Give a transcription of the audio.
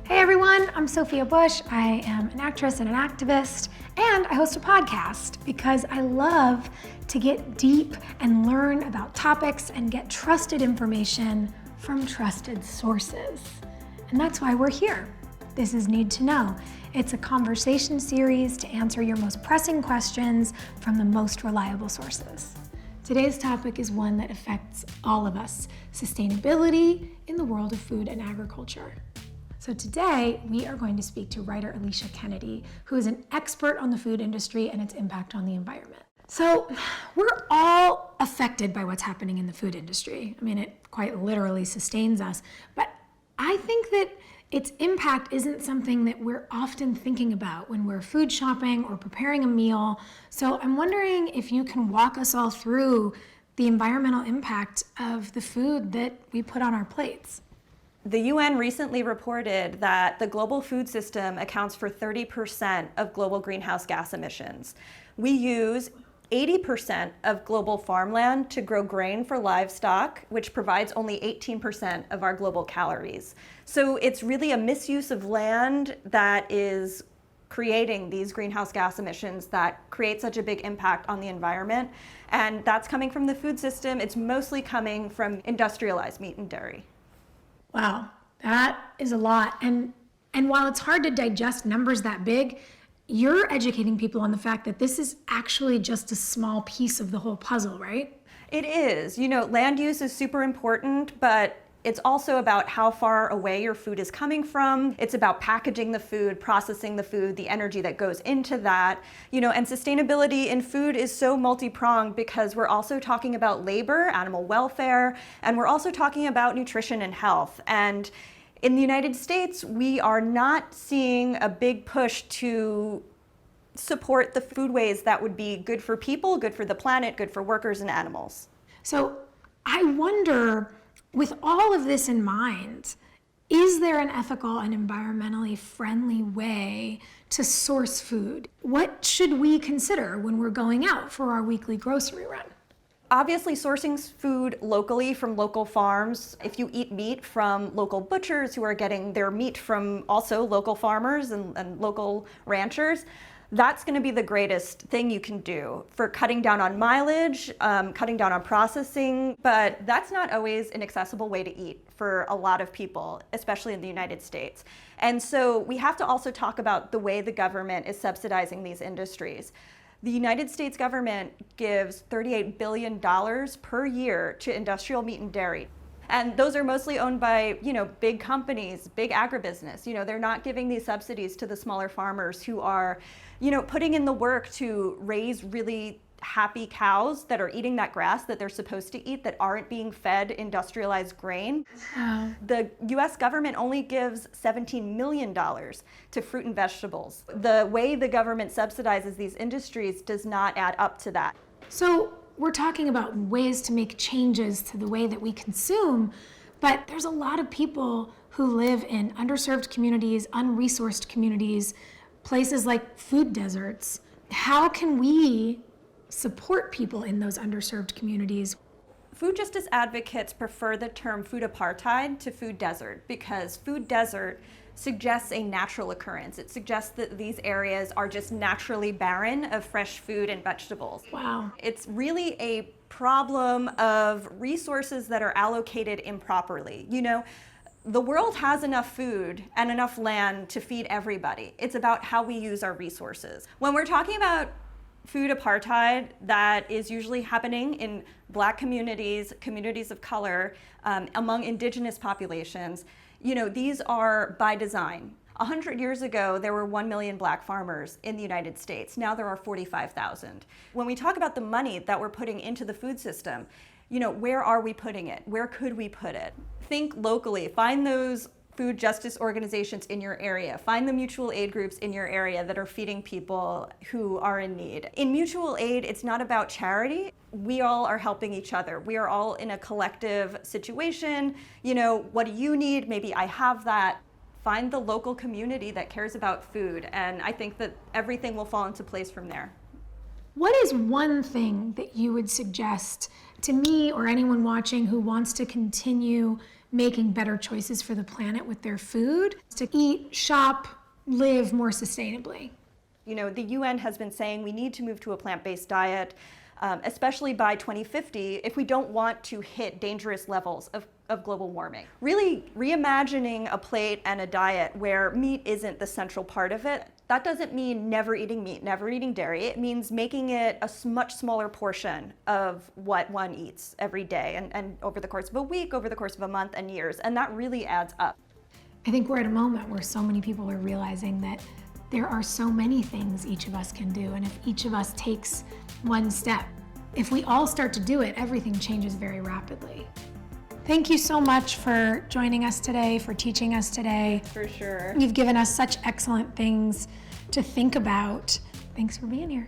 Hey everyone, I'm Sophia Bush. I am an actress and an activist, and I host a podcast because I love to get deep and learn about topics and get trusted information from trusted sources. And that's why we're here. This is Need to Know. It's a conversation series to answer your most pressing questions from the most reliable sources. Today's topic is one that affects all of us: sustainability in the world of food and agriculture. So today, we are going to speak to writer Alicia Kennedy, who is an expert on the food industry and its impact on the environment. So we're all affected by what's happening in the food industry. I mean, it quite literally sustains us. But I think that its impact isn't something that we're often thinking about when we're food shopping or preparing a meal. So I'm wondering if you can walk us all through the environmental impact of the food that we put on our plates. The UN recently reported that the global food system accounts for 30% of global greenhouse gas emissions. We use 80% of global farmland to grow grain for livestock, which provides only 18% of our global calories. So it's really a misuse of land that is creating these greenhouse gas emissions that create such a big impact on the environment. And that's coming from the food system. It's mostly coming from industrialized meat and dairy. Wow, that is a lot. And while it's hard to digest numbers that big, you're educating people on the fact that this is actually just a small piece of the whole puzzle, right? It is. You know, land use is super important, but it's also about how far away your food is coming from. It's about packaging the food, processing the food, the energy that goes into that. You know, and sustainability in food is so multi-pronged because we're also talking about labor, animal welfare, and we're also talking about nutrition and health. And in the United States, we are not seeing a big push to support the foodways that would be good for people, good for the planet, good for workers and animals. So I wonder, with all of this in mind, is there an ethical and environmentally friendly way to source food? What should we consider when we're going out for our weekly grocery run? Obviously, sourcing food locally from local farms. If you eat meat from local butchers who are getting their meat from also local farmers and local ranchers, that's going to be the greatest thing you can do for cutting down on mileage, cutting down on processing. But that's not always an accessible way to eat for a lot of people, especially in the United States. And so we have to also talk about the way the government is subsidizing these industries. The United States government gives $38 billion per year to industrial meat and dairy. And those are mostly owned by, big companies, big agribusiness. They're not giving these subsidies to the smaller farmers who are, putting in the work to raise really happy cows that are eating that grass that they're supposed to eat, that aren't being fed industrialized grain. Wow. The US government only gives $17 million to fruit and vegetables. The way the government subsidizes these industries does not add up to that. So we're talking about ways to make changes to the way that we consume, but there's a lot of people who live in underserved communities, unresourced communities, places like food deserts. How can we support people in those underserved communities? Food justice advocates prefer the term food apartheid to food desert because food desert suggests a natural occurrence. It suggests that these areas are just naturally barren of fresh food and vegetables. Wow. It's really a problem of resources that are allocated improperly. The world has enough food and enough land to feed everybody. It's about how we use our resources. When we're talking about food apartheid, that is usually happening in Black communities, communities of color, among indigenous populations. These are by design. 100 years ago, there were 1 million Black farmers in the United States. Now there are 45,000. When we talk about the money that we're putting into the food system, where are we putting it? Where could we put it? Think locally. Find those food justice organizations in your area. Find the mutual aid groups in your area that are feeding people who are in need. In mutual aid, it's not about charity. We all are helping each other. We are all in a collective situation. What do you need? Maybe I have that. Find the local community that cares about food, and I think that everything will fall into place from there. What is one thing that you would suggest to me or anyone watching who wants to continue making better choices for the planet with their food, to eat, shop, live more sustainably. You know, the UN has been saying we need to move to a plant-based diet, especially by 2050, if we don't want to hit dangerous levels of global warming. Really reimagining a plate and a diet where meat isn't the central part of it. That doesn't mean never eating meat, never eating dairy. It means making it a much smaller portion of what one eats every day and over the course of a week, over the course of a month and years. And that really adds up. I think we're at a moment where so many people are realizing that there are so many things each of us can do. And if each of us takes one step, if we all start to do it, everything changes very rapidly. Thank you so much for joining us today, for teaching us today. For sure. You've given us such excellent things to think about. Thanks for being here.